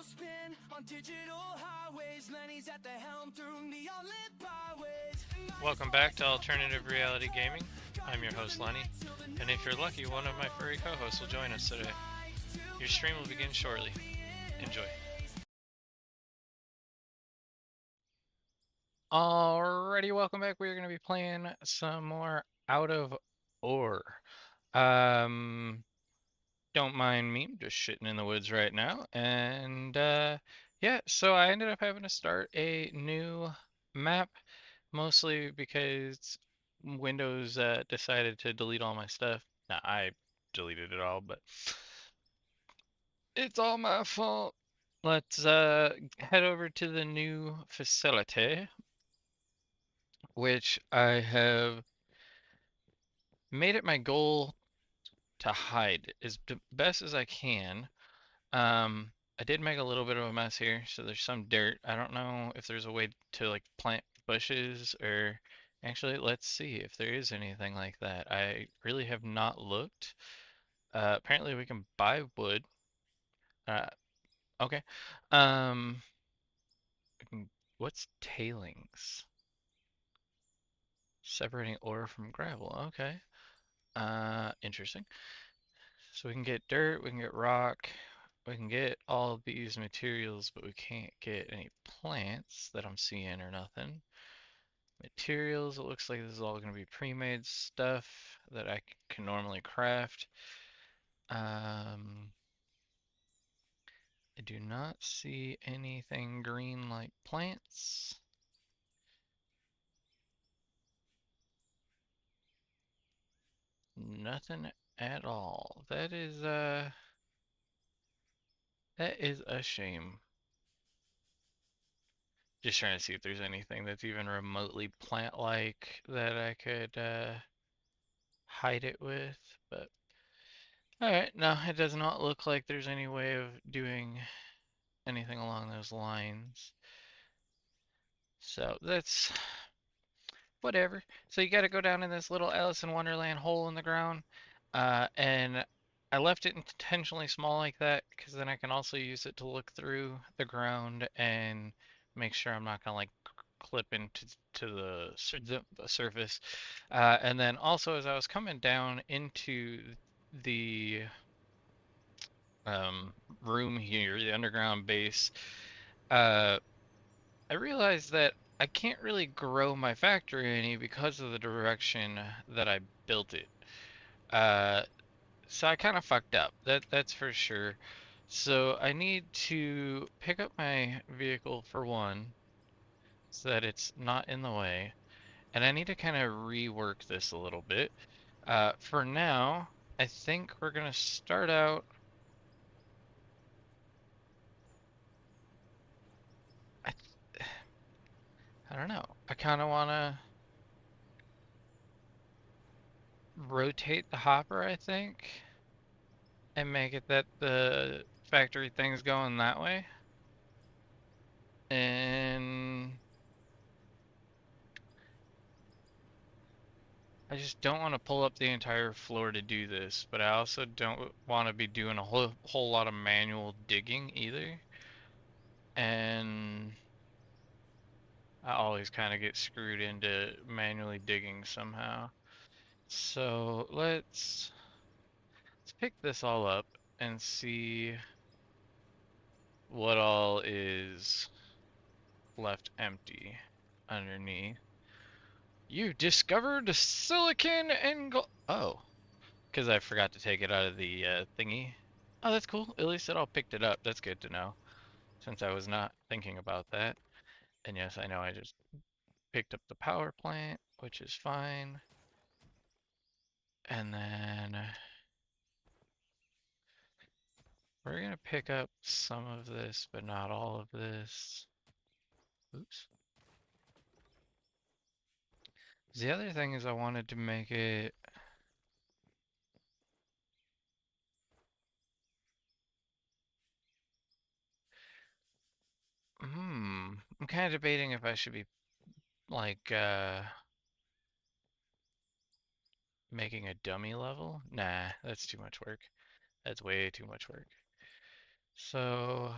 spin on digital highways. Lenny's at the helm through neon lit byways. Welcome back to Alternative Reality Gaming. I'm your host Lenny, and if you're lucky, one of my furry co-hosts will join us today. Your stream will begin shortly. Enjoy. Alrighty, welcome back. We're going to be playing some more Out of Ore. Don't mind me, I'm just shitting in the woods right now. And yeah, so I ended up having to start a new map, mostly because Windows decided to delete all my stuff. Nah, I deleted it all, but it's all my fault. Let's head over to the new facility, which I have made it my goal to hide as best as I can. I did make a little bit of a mess here, so there's some dirt. I don't know if there's a way to like plant bushes or actually let's see if there is anything like that. I really have not looked. Apparently we can buy wood. Uh, okay. Um, what's tailings? Separating ore from gravel. Okay. Interesting. So we can get dirt, we can get rock, we can get all of these materials, but we can't get any plants that I'm seeing or nothing. Materials, it looks like this is all going to be pre-made stuff that I can normally craft. I do not see anything green like plants. Nothing at all. That is a shame. Just trying to see if there's anything that's even remotely plant-like that I could hide it with, but alright, no, it does not look like there's any way of doing anything along those lines. So that's whatever. So you gotta go down in this little Alice in Wonderland hole in the ground, and I left it intentionally small like that because then I can also use it to look through the ground and make sure I'm not gonna like clip into the surface. And then also as I was coming down into the room here, the underground base, uh, I realized that I can't really grow my factory any because of the direction that I built it. Uh, so I kind of fucked up. That's for sure. So I need to pick up my vehicle for one, so that it's not in the way, and I need to kind of rework this a little bit. For now, I think we're gonna start out. I, I don't know. I kind of wanna rotate the hopper, I think, and make it that the factory thing's going that way. And I just don't want to pull up the entire floor to do this, but I also don't want to be doing a whole lot of manual digging either. And I always kind of get screwed into manually digging somehow. So let's pick this all up and see what all is left empty underneath. You discovered silicon and gold. Oh, because I forgot to take it out of the thingy. Oh, that's cool. At least it all picked it up. That's good to know, since I was not thinking about that. And yes, I know I just picked up the power plant, which is fine. And then we're gonna pick up some of this, but not all of this. Oops. The other thing is I wanted to make it. I'm kind of debating if I should be like making a dummy level. Nah, that's too much work. That's way too much work. So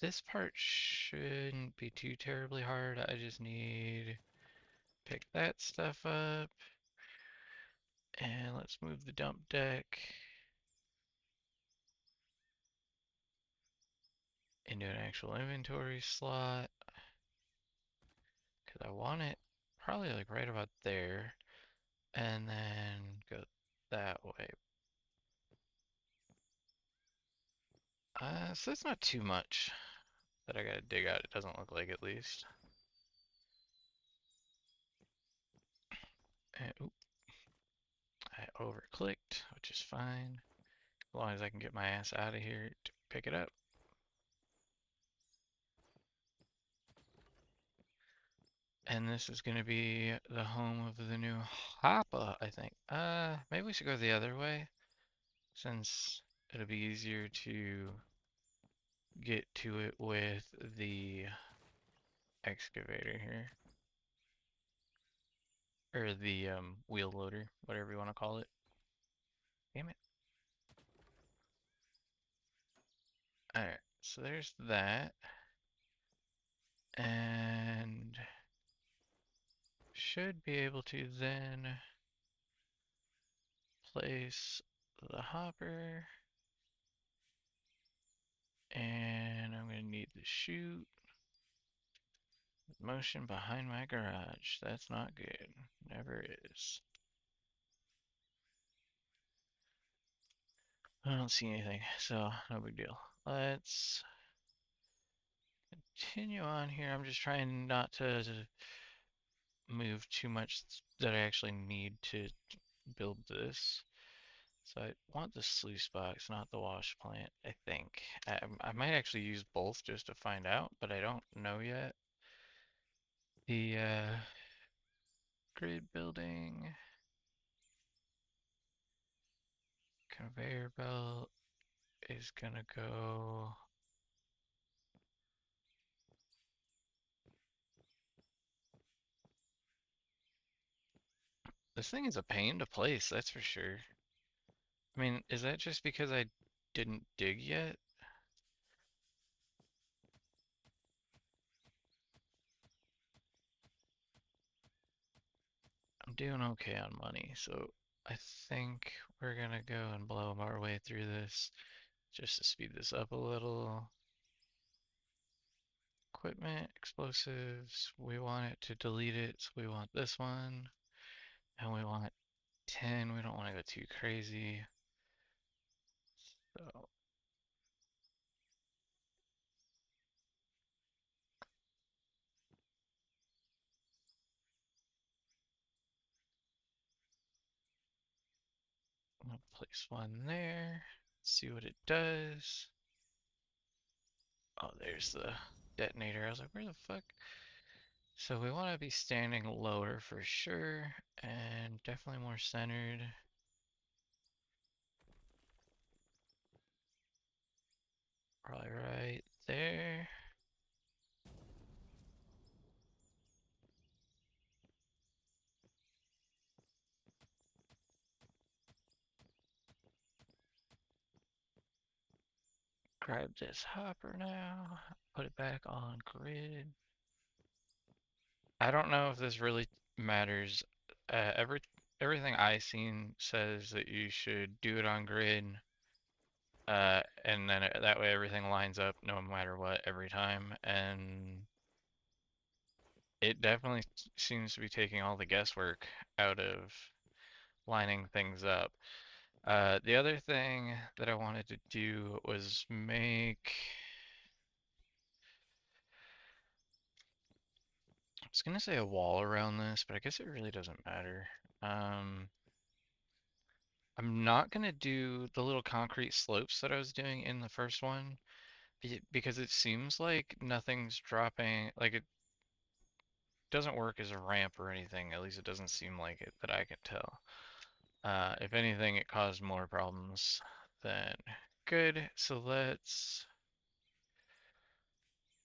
this part shouldn't be too terribly hard. I just need to pick that stuff up. And let's move the dump deck into an actual inventory slot. Because I want it probably like right about there. And then go that way. So that's not too much that I gotta dig out. It doesn't look like, at least. And, oop, I overclicked, which is fine. As long as I can get my ass out of here to pick it up. And this is gonna be the home of the new hopper, I think. Maybe we should go the other way, since it'll be easier to get to it with the excavator here. Or the wheel loader, whatever you want to call it. Damn it. Alright, so there's that. And should be able to then place the hopper. And I'm going to need the chute. Motion behind my garage. That's not good. Never is. I don't see anything, so no big deal. Let's continue on here. I'm just trying not to move too much that I actually need to build this. So I want the sluice box, not the wash plant, I think. I might actually use both just to find out, but I don't know yet. The grid building, conveyor belt is gonna go. This thing is a pain to place, that's for sure. I mean, is that just because I didn't dig yet? I'm doing okay on money, so I think we're gonna go and blow our way through this just to speed this up a little. Equipment, explosives, we want it to delete it, so we want this one. And we want 10, we don't want to go too crazy. So I'm gonna place one there, see what it does. Oh, there's the detonator. I was like, where the fuck? So we want to be standing lower for sure, and definitely more centered. Probably right there. Grab this hopper now, put it back on grid. I don't know if this really matters. Everything I seen says that you should do it on grid, and then that way everything lines up no matter what every time. And it definitely seems to be taking all the guesswork out of lining things up. The other thing that I wanted to do was make. I was gonna say a wall around this, but I guess it really doesn't matter. Um, I'm not gonna do the little concrete slopes that I was doing in the first one because it seems like nothing's dropping, like it doesn't work as a ramp or anything, at least it doesn't seem like it that I can tell. If anything, it caused more problems than good, so let's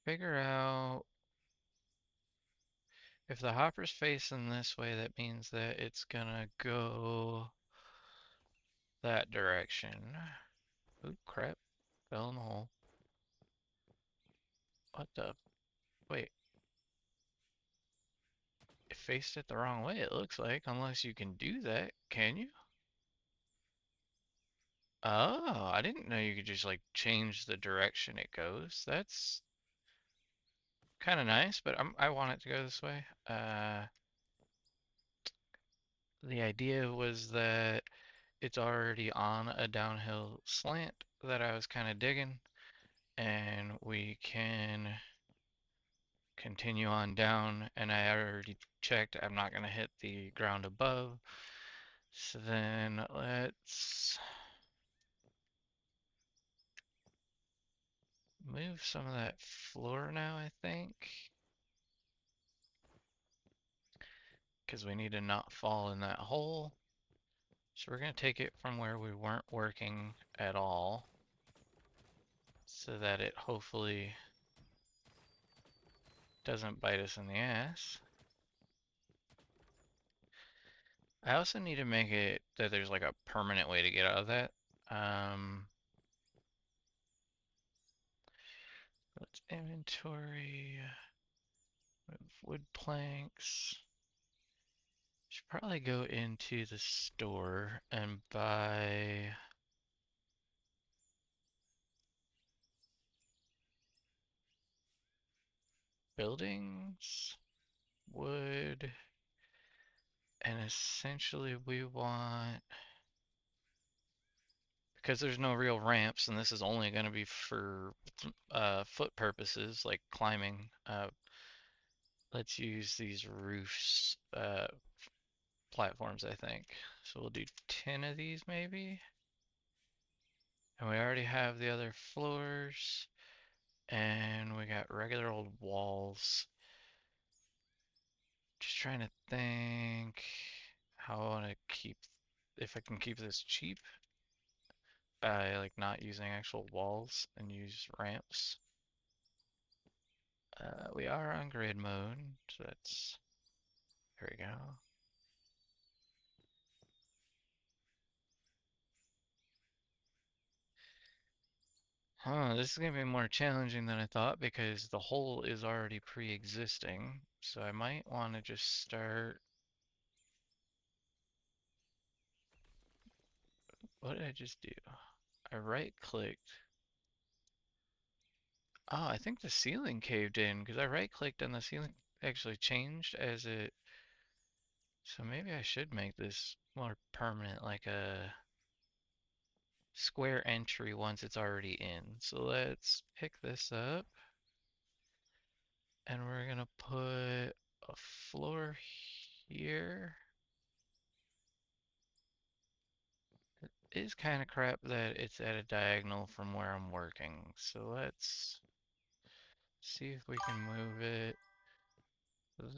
figure out if the hopper's facing this way, that means that it's gonna go that direction. Oop, crap, fell in the hole. What the? Wait, it faced it the wrong way, it looks like, unless you can do that, can you? Oh, I didn't know you could just like change the direction it goes. That's kind of nice, but I want it to go this way. The idea was that it's already on a downhill slant that I was kind of digging, and we can continue on down, and I already checked I'm not going to hit the ground above. So then let's move some of that floor now, I think, because we need to not fall in that hole. So we're going to take it from where we weren't working at all so that it hopefully doesn't bite us in the ass. I also need to make it that there's like a permanent way to get out of that. Um, let's inventory, wood planks. Should probably go into the store and buy buildings, wood, and essentially we want, because there's no real ramps and this is only going to be for foot purposes like climbing, let's use these roofs platforms, I think. So we'll do 10 of these maybe. And we already have the other floors. And we got regular old walls. Just trying to think how I want to keep, if I can keep this cheap by like not using actual walls and use ramps. We are on grid mode, so that's, there we go. Huh, this is gonna be more challenging than I thought because the hole is already pre-existing. So I might want to just start. What did I just do? I right-clicked. Oh, I think the ceiling caved in because I right-clicked and the ceiling actually changed as it. So maybe I should make this more permanent, like a square entry once it's already in. So let's pick this up and we're gonna put a floor here. It is kind of crap that it's at a diagonal from where I'm working. So let's see if we can move it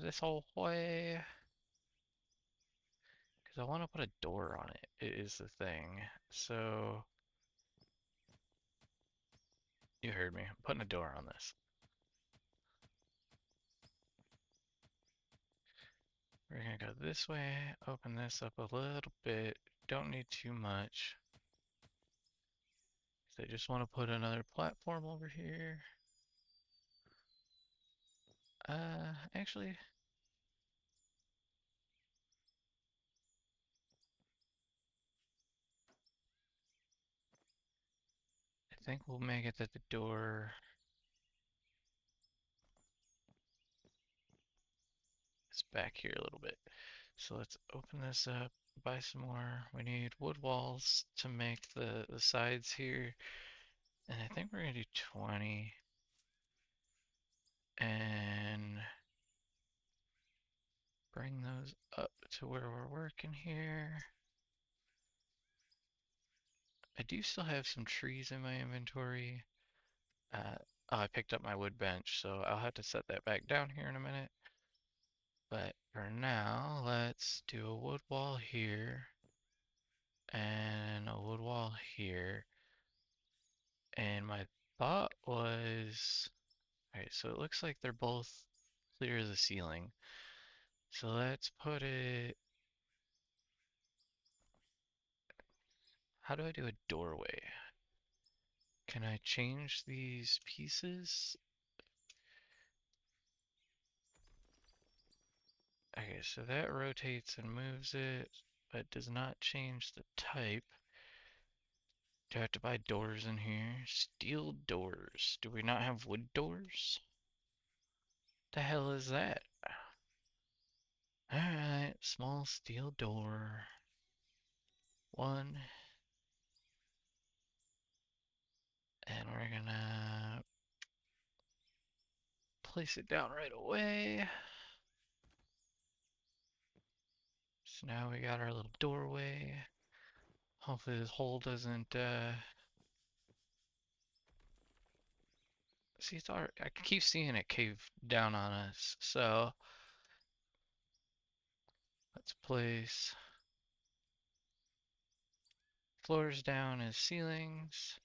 this whole way. Because I want to put a door on it, is the thing. So, you heard me. I'm putting a door on this. We're going to go this way, open this up a little bit. Don't need too much. So I just want to put another platform over here. Actually, I think we'll make it that the door is back here a little bit. So let's open this up, buy some more. We need wood walls to make the sides here. And I think we're gonna do 20. And bring those up to where we're working here. I do still have some trees in my inventory. Oh, I picked up my wood bench, so I'll have to set that back down here in a minute. But for now, let's do a wood wall here and a wood wall here. And my thought was, alright, so it looks like they're both clear of the ceiling. So let's put it, how do I do a doorway? Can I change these pieces? Okay, so that rotates and moves it, but does not change the type. Do I have to buy doors in here? Steel doors. Do we not have wood doors? The hell is that? Alright, small steel door. One. And we're gonna place it down right away. So now we got our little doorway. Hopefully this hole doesn't, see, it's already, I keep seeing it cave down on us. So let's place floors down as ceilings.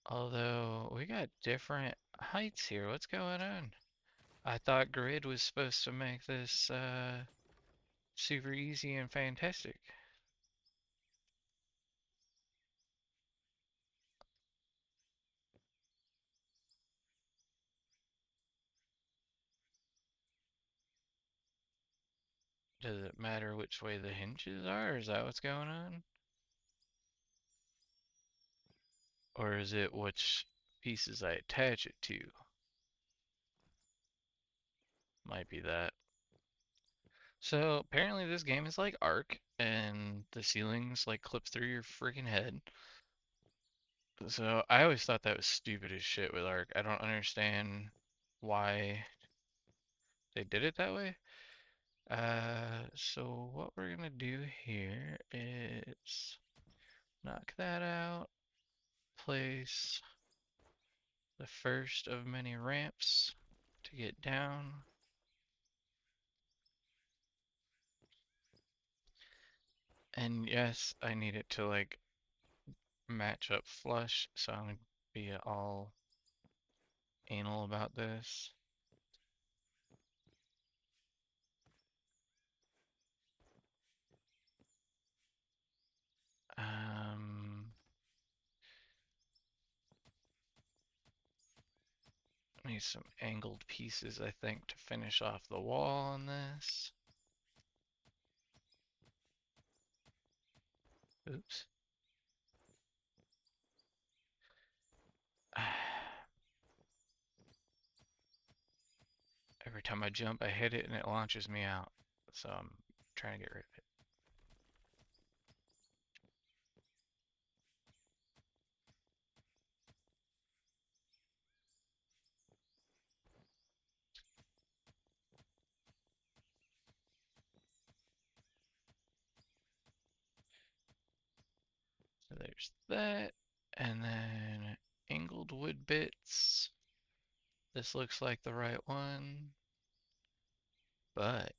Although we got different heights here. What's going on? I thought grid was supposed to make this super easy and fantastic. Does it matter which way the hinges are? Is that what's going on? Or is it which pieces I attach it to? Might be that. So apparently this game is like Ark, and the ceilings like clip through your freaking head. So I always thought that was stupid as shit with Ark. I don't understand why they did it that way. So what we're gonna do here is knock that out, place the first of many ramps to get down. And yes, I need it to like match up flush, so I'm gonna be all anal about this. Um, Need some angled pieces, I think, to finish off the wall on this. Oops. Every time I jump, I hit it and it launches me out. So I'm trying to get rid of it. So there's that. And then angled wood bits. This looks like the right one. But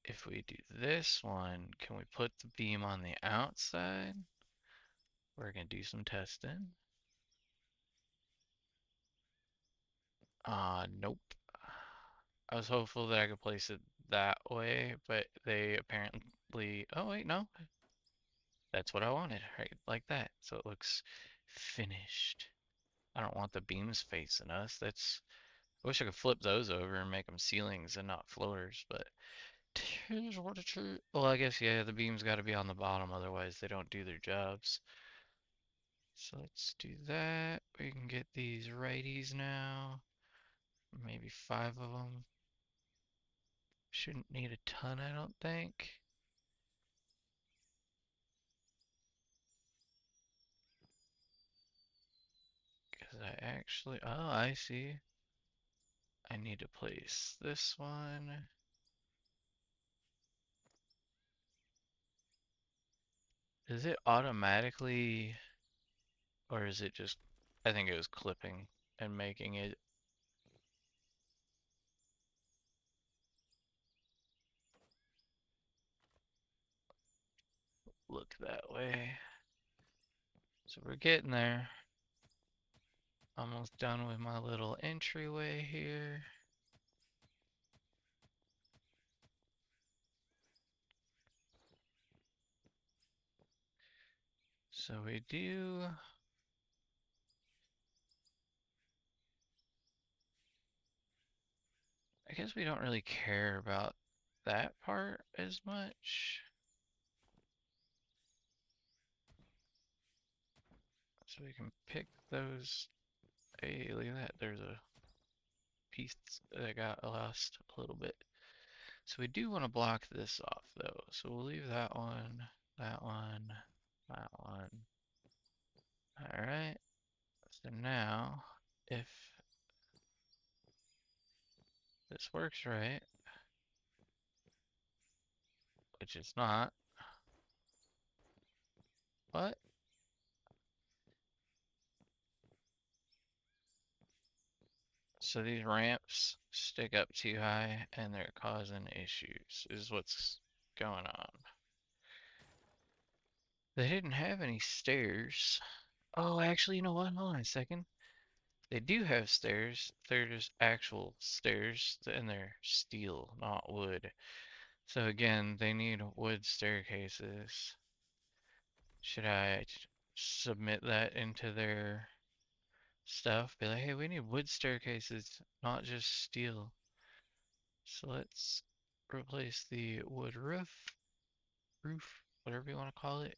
if we do this one, can we put the beam on the outside? We're gonna do some testing. Nope. I was hopeful that I could place it that way, but they apparently, oh wait, no. That's what I wanted, right? Like that. So it looks finished. I don't want the beams facing us. I wish I could flip those over and make them ceilings and not floors, but here's what it's. Well, I guess, yeah, the beams got to be on the bottom, otherwise they don't do their jobs. So let's do that. We can get these righties now. Maybe 5 of them. Shouldn't need a ton, I don't think. Because I actually, oh, I see. I need to place this one. Is it automatically, or is it just, I think it was clipping and making it look that way. So we're getting there. Almost done with my little entryway here. So we do, guess we don't really care about that part as much. So we can pick those. Hey, look at that. There's a piece that got lost a little bit. So we do want to block this off though. So we'll leave that one, that one, that one. Alright. So now, if this works right, which it's not, but so these ramps stick up too high and they're causing issues, is what's going on. They didn't have any stairs. Oh, actually, you know what? Hold on a second. They do have stairs. They're just actual stairs and they're steel, not wood. So again, they need wood staircases. Should I submit that into their stuff? Be like, hey, we need wood staircases, not just steel. So let's replace the wood roof, whatever you want to call it.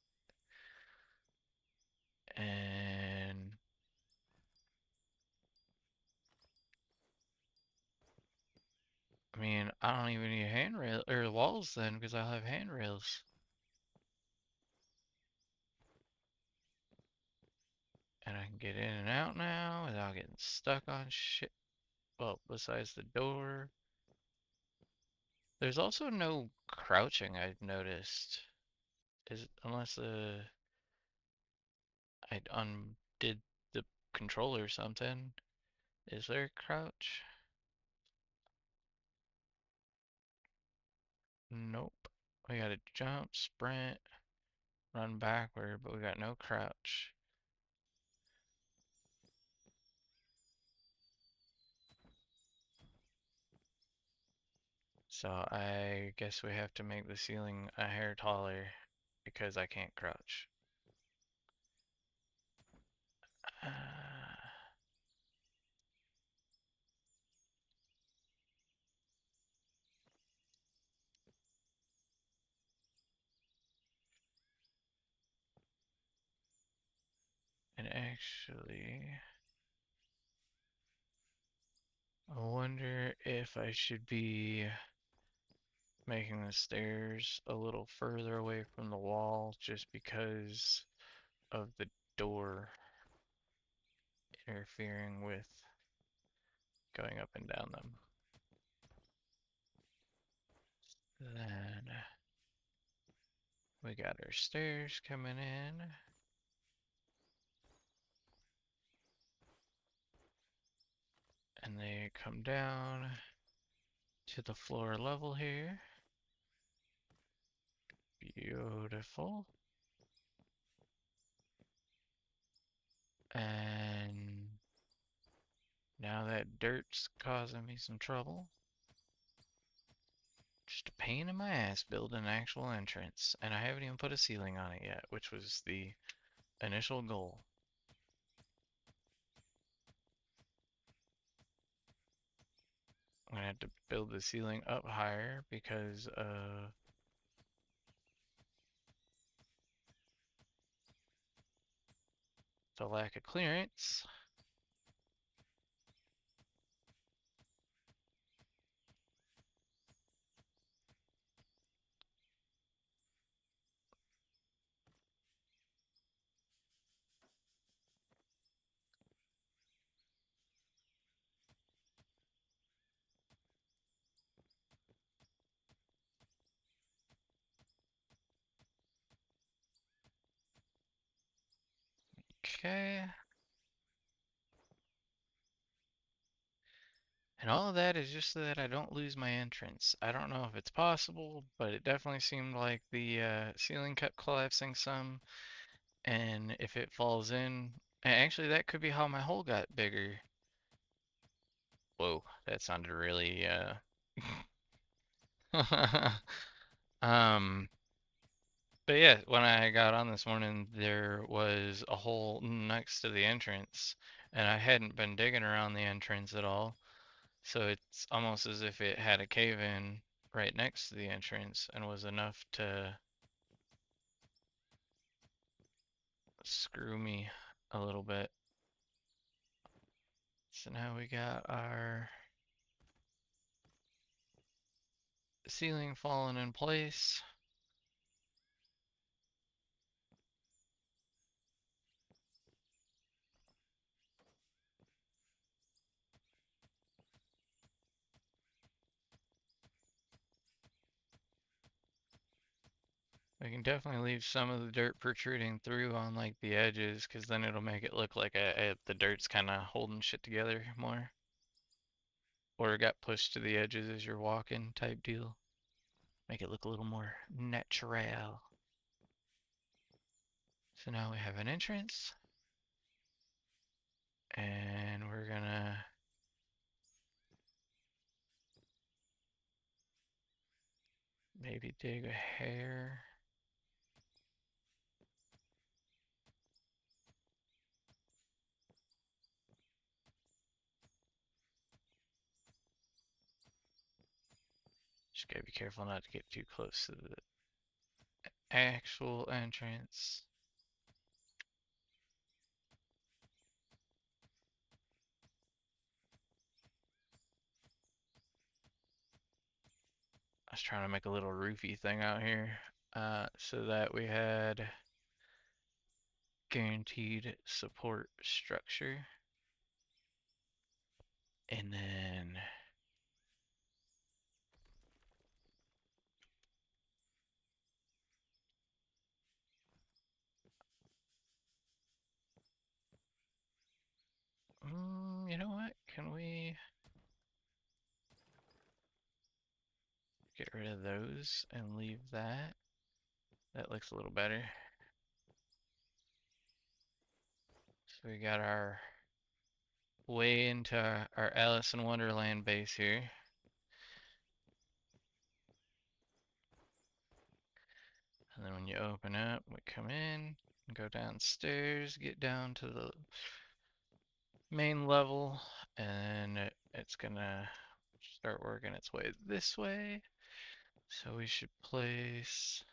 And I mean, I don't even need handrail or walls then because I'll have handrails. And I can get in and out now without getting stuck on shit. Well, besides the door. There's also no crouching I've noticed. Unless I undid the controller or something. Is there a crouch? Nope. We gotta jump, sprint, run backward, but we got no crouch. So I guess we have to make the ceiling a hair taller because I can't crouch. Uh, and actually, I wonder if I should be making the stairs a little further away from the wall just because of the door interfering with going up and down them. Then we got our stairs coming in. And they come down to the floor level here. Beautiful. And now that dirt's causing me some trouble. Just a pain in my ass building an actual entrance. And I haven't even put a ceiling on it yet, which was the initial goal. I'm gonna have to build the ceiling up higher because of the lack of clearance. Okay. And all of that is just so that I don't lose my entrance. I don't know if it's possible, but it definitely seemed like the ceiling kept collapsing some. And if it falls in, and actually that could be how my hole got bigger. Whoa, that sounded really um but yeah, when I got on this morning, there was a hole next to the entrance, and I hadn't been digging around the entrance at all. So it's almost as if it had a cave-in right next to the entrance and was enough to screw me a little bit. So now we got our ceiling falling in place. We can definitely leave some of the dirt protruding through on like the edges, because then it'll make it look like the dirt's kind of holding shit together more. Or it got pushed to the edges as you're walking type deal. Make it look a little more natural. So now we have an entrance. And we're gonna maybe dig a hair. Just gotta be careful not to get too close to the actual entrance. I was trying to make a little roofy thing out here, so that we had guaranteed support structure. And then you know what? Can we get rid of those and leave that? That looks a little better. So we got our way into our Alice in Wonderland base here. And then when you open up, we come in, go downstairs, get down to the main level, and it's gonna start working its way this way. So we should place...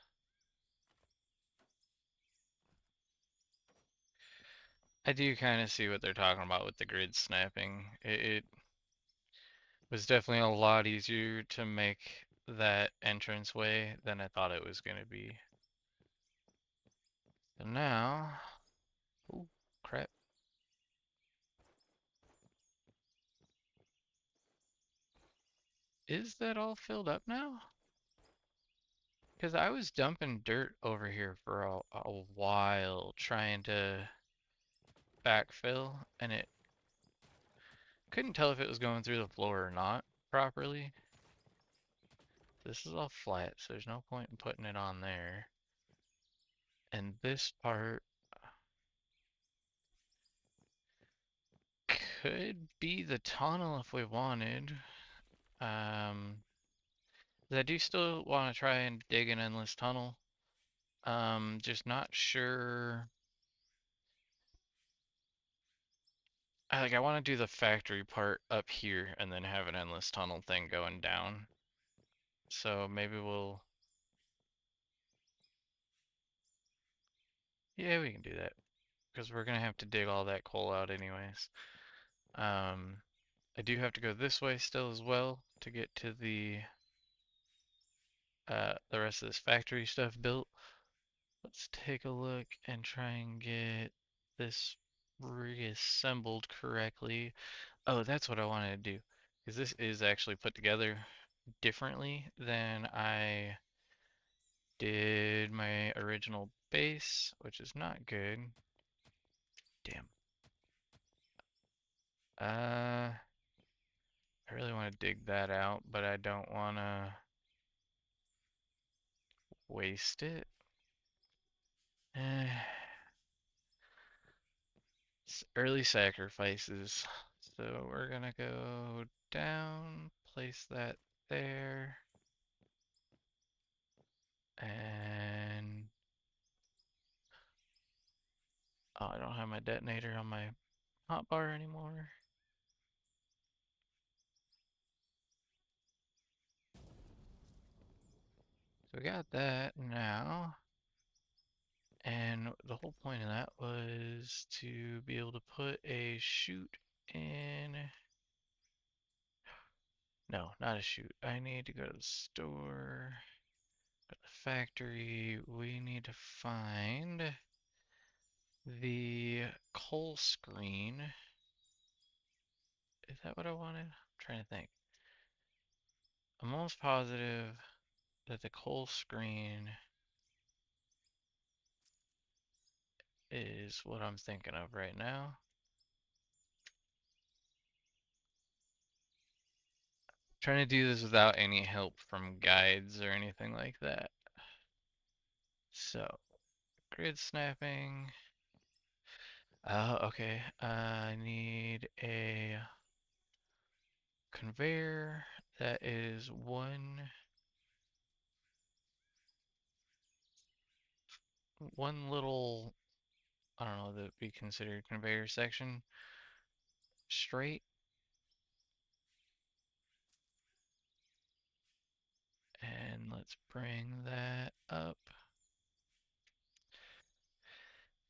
I do kind of see what they're talking about with the grid snapping. It was definitely a lot easier to make that entranceway than I thought it was going to be. And now, oh crap. Is that all filled up now? Because I was dumping dirt over here for a while trying to backfill, and it couldn't tell if it was going through the floor or not properly. This is all flat, so there's no point in putting it on there. And this part could be the tunnel if we wanted. I do still want to try and dig an endless tunnel. Just not sure. I want to do the factory part up here and then have an endless tunnel thing going down. So maybe we'll, yeah, we can do that because we're gonna have to dig all that coal out anyways. I do have to go this way still as well to get to the rest of this factory stuff built. Let's take a look and try and get this reassembled correctly. Oh, that's what I wanted to do, because this is actually put together differently than I did my original base, which is not good. Damn. I really want to dig that out, but I don't want to waste it. Eh, it's early sacrifices. So we're gonna go down, place that there, and oh, I don't have my detonator on my hotbar anymore. So we got that now. And the whole point of that was to be able to put a chute in. No, not a chute. I need to go to the store, go to the factory. We need to find the coal screen. Is that what I wanted? I'm trying to think. I'm almost positive that the coal screen is what I'm thinking of right now. Trying to do this without any help from guides or anything like that. So, grid snapping. Okay. I need a conveyor that is one little, I don't know, that would be considered conveyor section straight. And let's bring that up.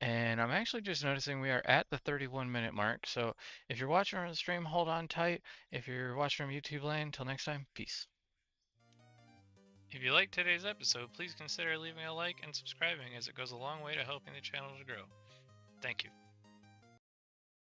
And I'm actually just noticing we are at the 31-minute mark. So if you're watching on the stream, hold on tight. If you're watching from YouTube land, until next time, peace. If you liked today's episode, please consider leaving a like and subscribing, as it goes a long way to helping the channel to grow. Thank you.